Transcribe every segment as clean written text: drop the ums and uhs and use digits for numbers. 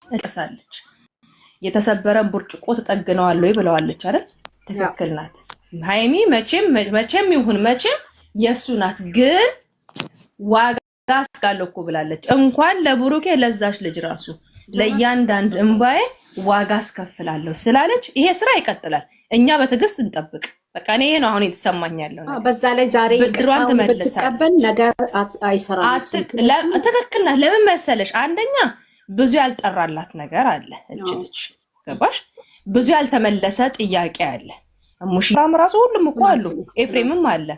እቀሳለች የተሰበረ ብርጭቆ ተጠግነዋለሁ ብለዋለች አይደል? ትክክል ናት። ሃይሚ መቼም ይሁን መቼም የሱ ናት። ግን ዋጋ አስካለኩ ብላለች። እንኳን ለብሩኬ ለዛች ልጅ ራሱ ለእያንዳንድ እንባዬ ዋጋ አስከፍላለሁ ስላለች ይሄ ስራ ይቀጥላል። እኛ በትዕግስት እንጠብቅ። በቃ እኔ ነው አሁን የተሰማኝ ያለው ነገር። በዛ ላይ ዛሬ ብድሯን ብትቀበል ነገር አይሰራም። ትክክል ናት። ለምን መሰለሽ? አንደኛ ብዙ ያልጠራላት ነገር አለ። እችልች ገባሽ? ብዙ ያልተመለሰ ጥያቄ አለ። ሙሽራም ራሱ ሁሉም እኮ አሉ። ኤፍሬምም አለ።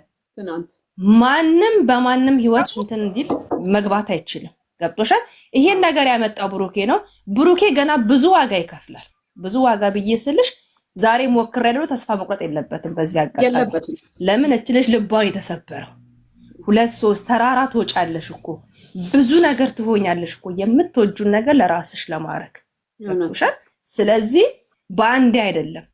ማንም በማንም ህይወት እንትን እንዲል መግባት አይችልም። ገብቶሻል? ይሄን ነገር ያመጣው ብሩኬ ነው። ብሩኬ ገና ብዙ ዋጋ ይከፍላል። ብዙ ዋጋ ብዬ ስልሽ ዛሬ ሞክሬያለሁ። ተስፋ መቁረጥ የለበትም በዚህ አጋጣሚ። ለምን እችልሽ ልቧን የተሰበረው 2-3 ተራራ ትወጫለሽ እኮ ብዙ ነገር ትሆኛለሽ እኮ የምትወጁን ነገር ለራስሽ ለማድረግ ገብቶሻል? ስለዚህ በአንዴ አይደለም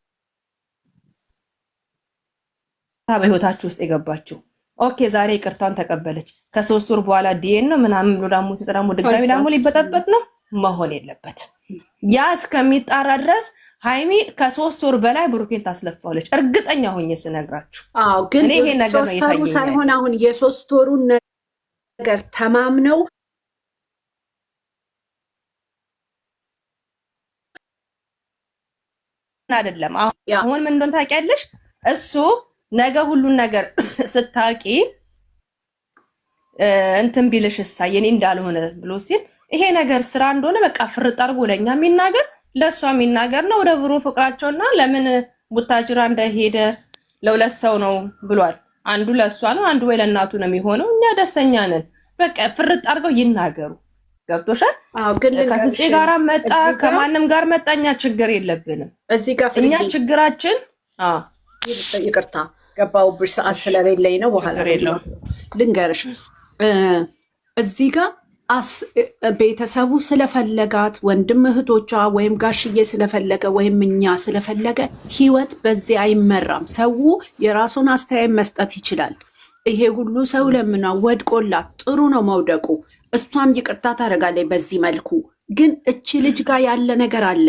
በህይወታችሁ ውስጥ የገባችው። ኦኬ ዛሬ ይቅርታን ተቀበለች። ከ3 ወር በኋላ ዲኤን ነው ምናምን ብሎ ደግሞ ድጋሚ ደግሞ ሊበጠበጥ ነው። መሆን የለበት። ያ እስከሚጣራ ድረስ ሃይሚ ከ3 ወር በላይ ብሩኬን ታስለፋለች። እርግጠኛ ሆኜ ስነግራችሁ። ግን ይሄ ነገር ነው የታየኝ ሳይሆን አሁን የ3 ወሩን ነገር ተማምነው አይደለም። አሁን ምን እንደሆነ ታውቂያለሽ? እሱ ነገ ሁሉን ነገር ስታቂ እንትን ቢልሽ እሳ የኔ እንዳልሆነ ብሎ ሲል ይሄ ነገር ስራ እንደሆነ በቃ ፍርጥ አድርጎ ለኛ የሚናገር ለሷ የሚናገር ነው። ወደ ብሩ ፍቅራቸውና ለምን ቡታጅራ እንደሄደ ለሁለት ሰው ነው ብሏል። አንዱ ለሷ ነው፣ አንዱ ወይ ለእናቱ ነው የሚሆነው። እኛ ደስተኛ ነን። በቃ ፍርጥ አድርገው ይናገሩ። ገብቶሻል? ከፍፄ ጋር መጣ ከማንም ጋር መጣኛ ችግር የለብንም። እዚህ ጋር እኛ ችግራችን ይቅርታ ገባሁብሽ ሰዓት ስለሌለኝ ነው። በኋላ ልንገርሽ እዚህ ጋር ቤተሰቡ ስለፈለጋት ወንድም እህቶቿ ወይም ጋሽዬ ስለፈለገ ወይም እኛ ስለፈለገ ህይወት በዚህ አይመራም። ሰው የራሱን አስተያየት መስጠት ይችላል። ይሄ ሁሉ ሰው ለምና ወድቆላት ጥሩ ነው መውደቁ። እሷም ይቅርታ ታደርጋለች በዚህ መልኩ። ግን እቺ ልጅ ጋር ያለ ነገር አለ።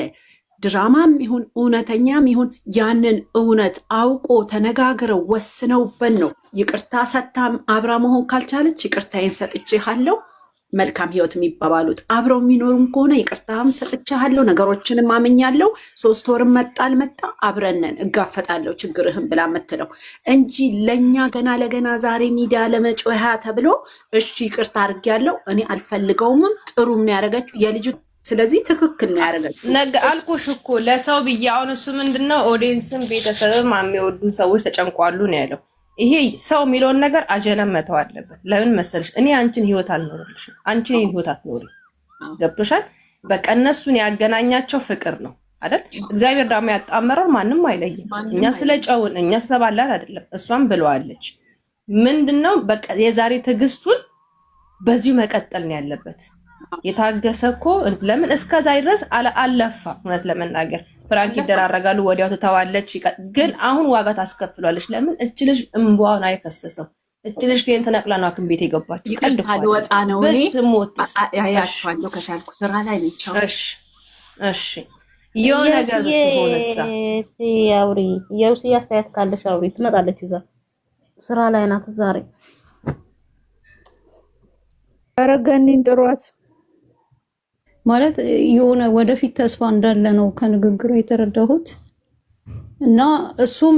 ድራማም ይሁን እውነተኛም ይሁን ያንን እውነት አውቆ ተነጋግረው ወስነውበት ነው ይቅርታ ሰታም አብራ መሆን ካልቻለች ይቅርታዬን ሰጥቼሃለሁ መልካም ህይወት የሚባባሉት። አብረው የሚኖሩም ከሆነ ይቅርታም ሰጥቼሃለሁ ነገሮችንም አምኛለሁ 3 ወርም መጣ አልመጣ አብረነን እጋፈጣለሁ ችግርህም ብላ የምትለው እንጂ ለኛ ገና ለገና ዛሬ ሚዲያ ለመጮሃ ተብሎ እሺ ይቅርታ አድርጌያለሁ እኔ አልፈልገውምም ጥሩ የሚያደርገችው የልጅ ስለዚህ ትክክል ነው ያደረገችው። ነገ አልኩሽ እኮ ለሰው ብዬ አሁን እሱ ምንድነው ኦዲየንስም ቤተሰብም የሚወዱ ሰዎች ተጨንቋሉ ነው ያለው። ይሄ ሰው የሚለውን ነገር አጀነም መተው አለበት። ለምን መሰለሽ? እኔ አንቺን ህይወት አልኖርልሽም፣ አንቺ እኔን ህይወት አትኖሪ። ገብቶሻል? በቃ እነሱን ያገናኛቸው ፍቅር ነው አይደል? እግዚአብሔር ደግሞ ያጣመረው ማንም አይለይም። እኛ ስለጨውን እኛ ስለባላት አይደለም። እሷም ብለዋለች ምንድነው በቃ የዛሬ ትዕግስቱን በዚሁ መቀጠል ነው ያለበት። የታገሰ እኮ ለምን እስከዛ ድረስ አለፋ። እውነት ለመናገር ፍራንክ ይደራረጋሉ፣ ወዲያው ትተዋለች። ግን አሁን ዋጋ ታስከፍሏለች። ለምን እች ልጅ እንባዋን አይፈሰሰው? እች ልጅ ፌን ተነቅላ ነው ሐኪም ቤት የገባችው። ይቅርታ ልወጣ ነው እኔ ብትሞትስ ያያችኋለሁ ከቻልኩ ስራ ላይ ነኝ። እሺ የሆነ ነገር ብትሆንሳ? አውሪ የሩሲ አስተያየት ካለሽ አውሪ። ትመጣለች ይዛ ስራ ላይ ናት ዛሬ። አረጋኒን ጥሯት ማለት የሆነ ወደፊት ተስፋ እንዳለ ነው ከንግግሩ የተረዳሁት። እና እሱም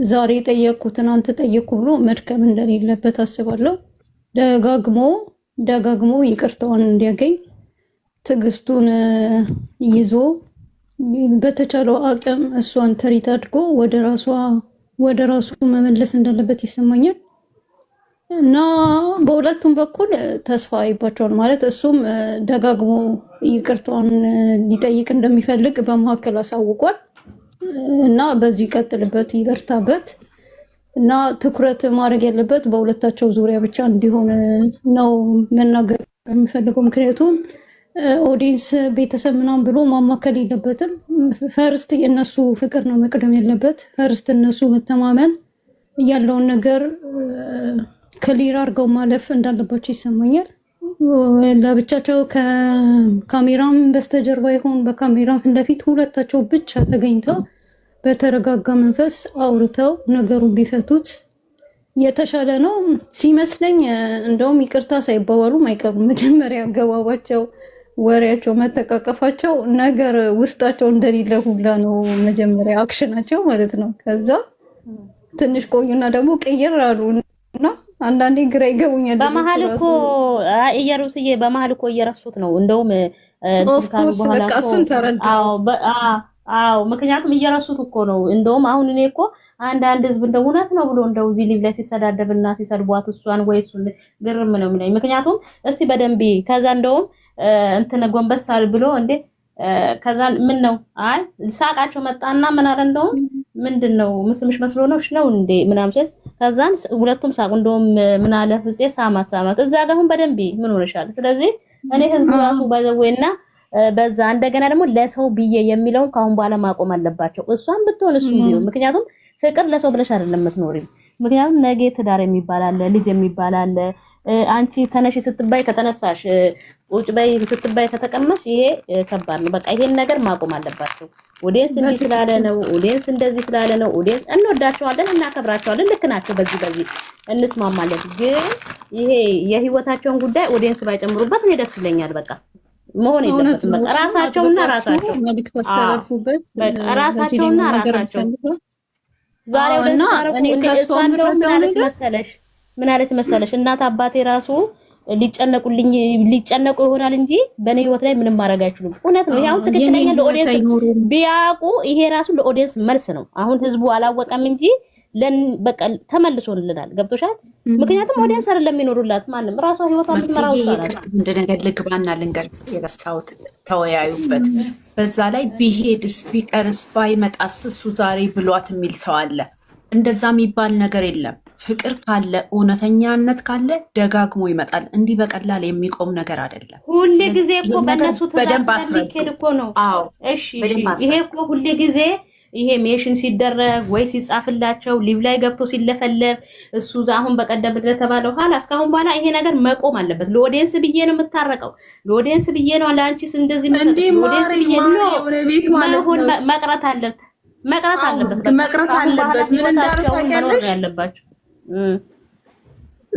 ዛሬ ጠየቅኩትን አንተ ጠየቅኩ ብሎ መድከም እንደሌለበት አስባለሁ። ደጋግሞ ይቅርታውን እንዲያገኝ ትዕግስቱን ይዞ በተቻለው አቅም እሷን ትሪት አድርጎ ወደ ራሱ መመለስ እንዳለበት ይሰማኛል። እና በሁለቱም በኩል ተስፋ ይባቸዋል ማለት እሱም ደጋግሞ ይቅርታውን ሊጠይቅ እንደሚፈልግ በመካከል አሳውቋል። እና በዚህ ይቀጥልበት፣ ይበርታበት እና ትኩረት ማድረግ ያለበት በሁለታቸው ዙሪያ ብቻ እንዲሆን ነው መናገር የሚፈልገው። ምክንያቱም ኦዲየንስ ቤተሰብ ምናምን ብሎ ማማከል የለበትም። ፈርስት የእነሱ ፍቅር ነው መቅደም ያለበት። ፈርስት እነሱ መተማመን ያለውን ነገር ክሊር አድርገው ማለፍ እንዳለባቸው ይሰማኛል። ለብቻቸው ከካሜራም በስተጀርባ ይሁን በካሜራም ፊት ለፊት ሁለታቸው ብቻ ተገኝተው በተረጋጋ መንፈስ አውርተው ነገሩን ቢፈቱት የተሻለ ነው ሲመስለኝ። እንደውም ይቅርታ ሳይባባሉም አይቀሩም። መጀመሪያ ገባባቸው ወሬያቸው መተቃቀፋቸው ነገር ውስጣቸው እንደሌለ ሁላ ነው መጀመሪያ አክሽናቸው ማለት ነው። ከዛ ትንሽ ቆዩና ደግሞ ቅይር አሉ እና አንዳንዴ ግራ ይገቡኛል። በመሀል እኮ ኢየሩስዬ በመሀል እኮ እየረሱት ነው እንደውም ኦፍ ኮርስ በቃ እሱን ተረዳው። አዎ ምክንያቱም እየረሱት እኮ ነው። እንደውም አሁን እኔ እኮ አንዳንድ ህዝብ እንደው እውነት ነው ብሎ እንደው እዚህ ሊቭ ላይ ሲሰዳደብና ሲሰድቧት እሷን ወይ እሱን ግርም ነው የሚለኝ። ምክንያቱም እስቲ በደንብ ከዛ እንደውም እንትን ጎንበሳል ብሎ እንዴ ከዛ ምን ነው አይ ሳቃቸው መጣና ምን አለ እንደውም ምንድነው ምስምሽ መስሎ ነው እንዴ ምናምን ሲል ከዛን ሁለቱም ሳቁ። እንደውም ምን አለ ፍፄ ሳማት እዛ ጋር አሁን በደንብ ምን ሆነሻል? ስለዚህ እኔ ህዝቡ ራሱ ባይዘወይና በዛ እንደገና ደግሞ ለሰው ብዬ የሚለውን ካሁን በኋላ ማቆም አለባቸው። እሷን ብትሆን እሱ ቢሆን ምክንያቱም ፍቅር ለሰው ብለሽ አይደለም የምትኖሪው። ምክንያቱም ነገ ትዳር የሚባል አለ፣ ልጅ የሚባል አለ። አንቺ ተነሽ ስትባይ ከተነሳሽ፣ ቁጭ በይ ስትባይ ከተቀመሽ ይሄ ከባድ ነው። በቃ ይሄን ነገር ማቆም አለባቸው። ኦዲየንስ እንዲህ ስላለ ነው፣ ኦዲየንስ እንደዚህ ስላለ ነው። ኦዲየንስ እንወዳቸዋለን፣ እናከብራቸዋለን። ልክ ናቸው። በዚህ እንስማማለን። ግን ይሄ የህይወታቸውን ጉዳይ ኦዲየንስ ባይጨምሩበት እኔ ደስ ይለኛል። በቃ መሆን የለበትም። በቃ ራሳቸውና ራሳቸው መልዕክት አስተላልፉበት። ራሳቸውና ራሳቸው ዛሬ ወደና እኔ ከሷ ምን አለች መሰለሽ እናት አባቴ ራሱ ሊጨነቁ ይሆናል እንጂ በኔ ህይወት ላይ ምንም ማድረግ አይችሉም። እውነት ነው። ያው ትክክለኛ ለኦዲየንስ ቢያቁ ይሄ ራሱ ለኦዲየንስ መልስ ነው። አሁን ህዝቡ አላወቀም እንጂ በቃ ተመልሶልናል። ገብቶሻል? ምክንያቱም ኦዲየንስ አይደለም የሚኖሩላት ማንም ራሷ ህይወቷን ምትመራው ይችላል። እንደነገር ልግባና ልንገር የረሳሁት ተወያዩበት። በዛ ላይ ቢሄድስ ቢቀርስ ባይመጣስ እሱ ዛሬ ብሏት የሚል ሰው አለ። እንደዛ የሚባል ነገር የለም። ፍቅር ካለ እውነተኛነት ካለ ደጋግሞ ይመጣል። እንዲህ በቀላል የሚቆም ነገር አይደለም። ሁሌ ጊዜ እኮ በእነሱ ተዳስተሚከድ እኮ ነው። እሺ ይሄ እኮ ሁሌ ጊዜ ይሄ ሜሽን ሲደረግ ወይ ሲጻፍላቸው ሊቭ ላይ ገብቶ ሲለፈለፍ እሱ አሁን በቀደም እንደተባለው ኋላ እስካሁን በኋላ ይሄ ነገር መቆም አለበት። ለኦዲየንስ ብዬ ነው የምታረቀው፣ ለኦዲየንስ ብዬ ነው ለአንቺስ እንደዚህ ለኦዲየንስ ብዬ ነው መቅረት አለበት መቅረት አለበት። ምን እንዳረታከለሽ ያለባችሁ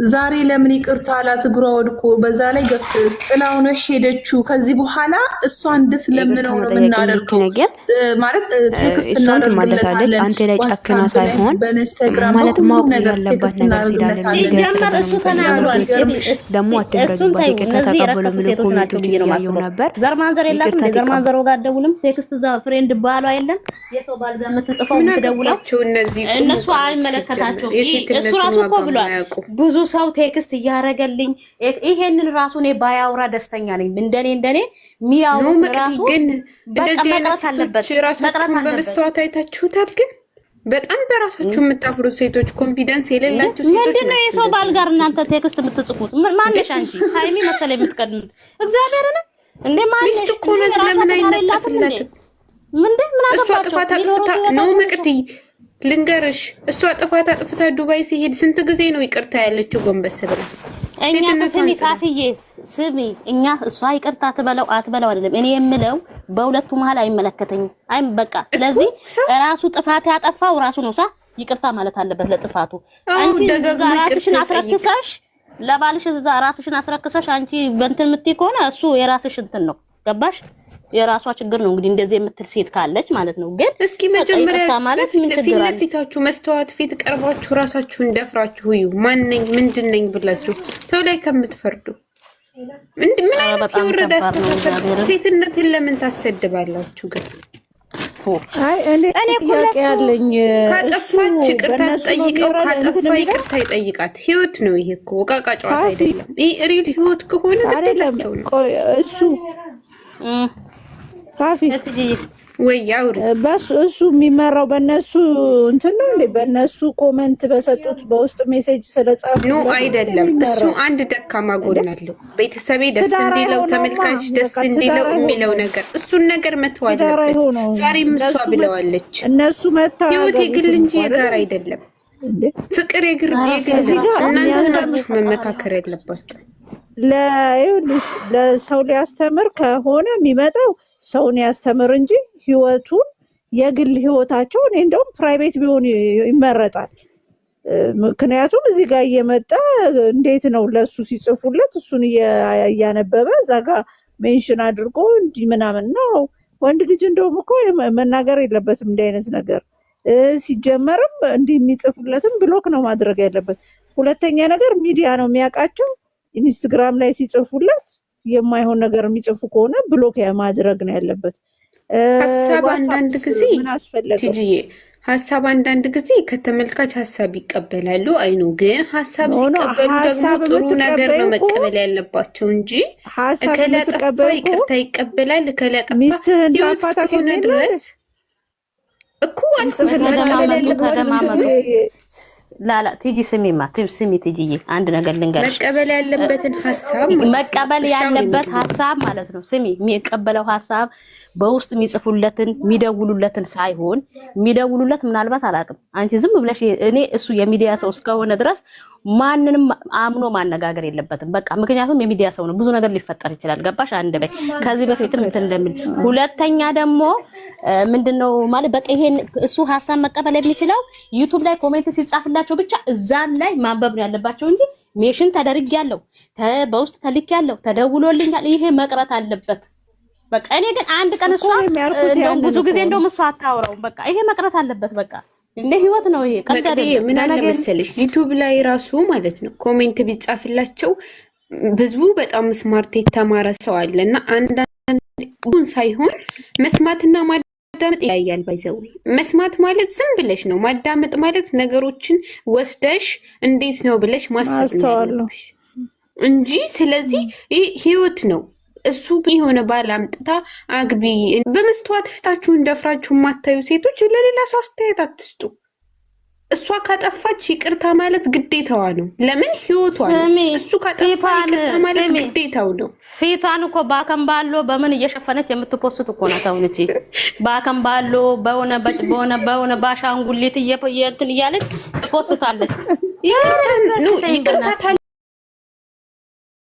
ዛሬ ለምን ይቅርታ አላት? እግሯ ወድቆ በዛ ላይ ገፍት ጥላው ነው ሄደችው። ከዚህ በኋላ እሷ እንድትለምነው ነው የምናደርገው ማለት ቴክስት እናደርግለታለን። አንተ ላይ ጨክና ሳይሆን ማለት ማወቅ ያለባት ነገር ሲዳለ ደግሞ አትብረዱባት። ይቅርታ ተቀበሉ ምን ኮሜንቶች እያየሁ ነበር። ዘርማንዘር የላትም። ዘርማንዘር ጋር ደውልም ቴክስት ዛ ፍሬንድ ባሏ የለም የሰው ባል ጋር የምትጽፈው የምትደውለው እነሱ አይመለከታቸውም። እሱ ራሱ እኮ ብሏል ብዙ ሰው ቴክስት እያረገልኝ ይሄንን ራሱ እኔ ባያውራ ደስተኛ ነኝ። እንደኔ ሚያው ራሱ ግን እንደዚህ አይነት ሴቶች ራሳችሁን በመስተዋት አይታችሁታል? ግን በጣም በራሳችሁ የምታፍሩ ሴቶች፣ ኮንፊደንስ የሌላችሁ ሴቶች ምንድነው የሰው ባል ጋር እናንተ ቴክስት የምትጽፉት? ማንነሽ አንቺ? ሃይሚ መሰለ የምትቀድም እግዚአብሔርን እንደ ማንነሽ እኮ ነው። ለምን አይነጠፍላትም? ምንድነው እሷ ጥፋት አጥፍታ ነው መቅቲ ልንገርሽ፣ እሷ ጥፋት አጥፍታ ዱባይ ሲሄድ ስንት ጊዜ ነው ይቅርታ ያለችው? ጎንበስ ብላ እኛ ስሚ ፋፍዬ ስሚ፣ እኛ እሷ ይቅርታ አትበለው አይደለም እኔ የምለው በሁለቱ መሀል አይመለከተኝም። በቃ ስለዚህ ራሱ ጥፋት ያጠፋው ራሱ ነው ይቅርታ ማለት አለበት ለጥፋቱ። አንቺ ራስሽን አስረክሰሽ ለባልሽ ራስሽን አስረክሰሽ አንቺ በእንትን የምትይ ከሆነ እሱ የራስሽ እንትን ነው። ገባሽ? የራሷ ችግር ነው እንግዲህ እንደዚህ የምትል ሴት ካለች ማለት ነው። ግን እስኪ መጀመሪያ ማለት ምን ችግር አለ? ፊታችሁ መስተዋት ፊት ቀርባችሁ ራሳችሁን ደፍራችሁ እዩ። ማን ነኝ ምንድነኝ ብላችሁ ሰው ላይ ከምትፈርዱ ምን አይነት የወረደ አስተሳሰብ! ሴትነትን ለምን ታሰድባላችሁ? ግን አይ እኔ ጥያቄ ያለኝ ካጠፋች ይቅርታ ትጠይቀው፣ ካጠፋ ይቅርታ ይጠይቃት። ህይወት ነው ይሄ እኮ ወቃቃ ጨዋታ አይደለም። ይሄ ሪል ህይወት ከሆነ ግዴላቸው ነው እሱ ፋፊ ወይ ያውሪ እሱ የሚመራው በእነሱ እንትን ነው እንዴ? በእነሱ ኮመንት በሰጡት በውስጥ ሜሴጅ ስለጻፉ ነው አይደለም። እሱ አንድ ደካማ ጎን አለው። ቤተሰቤ ደስ እንዲለው፣ ተመልካች ደስ እንዲለው የሚለው ነገር እሱን ነገር መተው አለበት። ዛሬም እሷ ብለዋለች እነሱ መተው ህይወት የግል እንጂ የጋራ አይደለም። ፍቅር የግል እናንተ ናችሁ መመካከር ያለባችሁ። ለሰው ሊያስተምር ከሆነ የሚመጣው ሰውን ያስተምር እንጂ ህይወቱን የግል ህይወታቸው እኔ እንደውም ፕራይቬት ቢሆን ይመረጣል። ምክንያቱም እዚህ ጋር እየመጣ እንዴት ነው ለሱ ሲጽፉለት እሱን እያነበበ እዛ ጋር ሜንሽን አድርጎ እንዲህ ምናምን ነው። ወንድ ልጅ እንደውም እኮ መናገር የለበትም እንዲህ አይነት ነገር። ሲጀመርም እንዲህ የሚጽፉለትም ብሎክ ነው ማድረግ ያለበት። ሁለተኛ ነገር ሚዲያ ነው የሚያውቃቸው። ኢንስታግራም ላይ ሲጽፉለት የማይሆን ነገር የሚጽፉ ከሆነ ብሎክ ማድረግ ነው ያለበት። ሀሳብ አንዳንድ ጊዜ ትጂዬ ሀሳብ አንዳንድ ጊዜ ከተመልካች ሀሳብ ይቀበላሉ። አይኑ ግን ሀሳብ ሲቀበሉ ደግሞ ጥሩ ነገር ነው መቀበል ያለባቸው እንጂ እከላጠፋ ይቅርታ ይቀበላል እከላጠፋ እስከሆነ ድረስ እኮ መቀበል ያለባቸው ላላ ቲጂ ስሚማ ስሚ ቲጂዬ አንድ ነገር ልንገርሽ። መቀበል ያለበትን ሀሳብ መቀበል ያለበት ሀሳብ ማለት ነው። ስሚ የሚቀበለው ሀሳብ በውስጥ የሚጽፉለትን የሚደውሉለትን ሳይሆን የሚደውሉለት ምናልባት አላውቅም። አንቺ ዝም ብለሽ እኔ እሱ የሚዲያ ሰው እስከሆነ ድረስ ማንንም አምኖ ማነጋገር የለበትም። በቃ ምክንያቱም የሚዲያ ሰው ነው፣ ብዙ ነገር ሊፈጠር ይችላል። ገባሽ? አንድ በይ ከዚህ በፊትም እንትን እንደሚል ሁለተኛ ደግሞ ምንድነው ማለት በቃ ይሄን እሱ ሀሳብ መቀበል የሚችለው ዩቲዩብ ላይ ኮሜንት ሲጻፍላቸው ብቻ እዛን ላይ ማንበብ ነው ያለባቸው እንጂ ሜሽን ተደርጊያለሁ፣ በውስጥ ተልኬያለሁ፣ ተደውሎልኛል ይሄ መቅረት አለበት። በቃ እኔ ግን አንድ ቀን እሷ እንደውም ብዙ ጊዜ እንደውም እሷ አታወራውም። በቃ ይሄ መቅረት አለበት። በቃ እንደ ህይወት ነው ይሄ። ቀዳደ ምን አለ መሰለሽ ዩቲዩብ ላይ ራሱ ማለት ነው ኮሜንት ቢጻፍላቸው ብዙ በጣም ስማርት የተማረ ሰው አለና አንዳንዱን ሳይሆን መስማትና ማዳመጥ ያያል። ባይዘው መስማት ማለት ዝም ብለሽ ነው፣ ማዳመጥ ማለት ነገሮችን ወስደሽ እንዴት ነው ብለሽ ማሰብ ነው እንጂ። ስለዚህ ይሄ ህይወት ነው። እሱ የሆነ ባል አምጥታ አግቢ በመስተዋት ፊታችሁን ደፍራችሁ የማታዩ ሴቶች ለሌላ ሰው አስተያየት አትስጡ። እሷ ካጠፋች ይቅርታ ማለት ግዴታዋ ነው። ለምን ህይወቷ ነው። እሱ ካጠፋ ይቅርታ ማለት ግዴታው ነው። ፊቷን እኮ ባከምባሎ በምን እየሸፈነች የምትፖስት እኮ ናት። አሁን እቺ ባከምባሎ በሆነ ባሻንጉሊት እንትን እያለች ትፖስታለች። ይቅርታ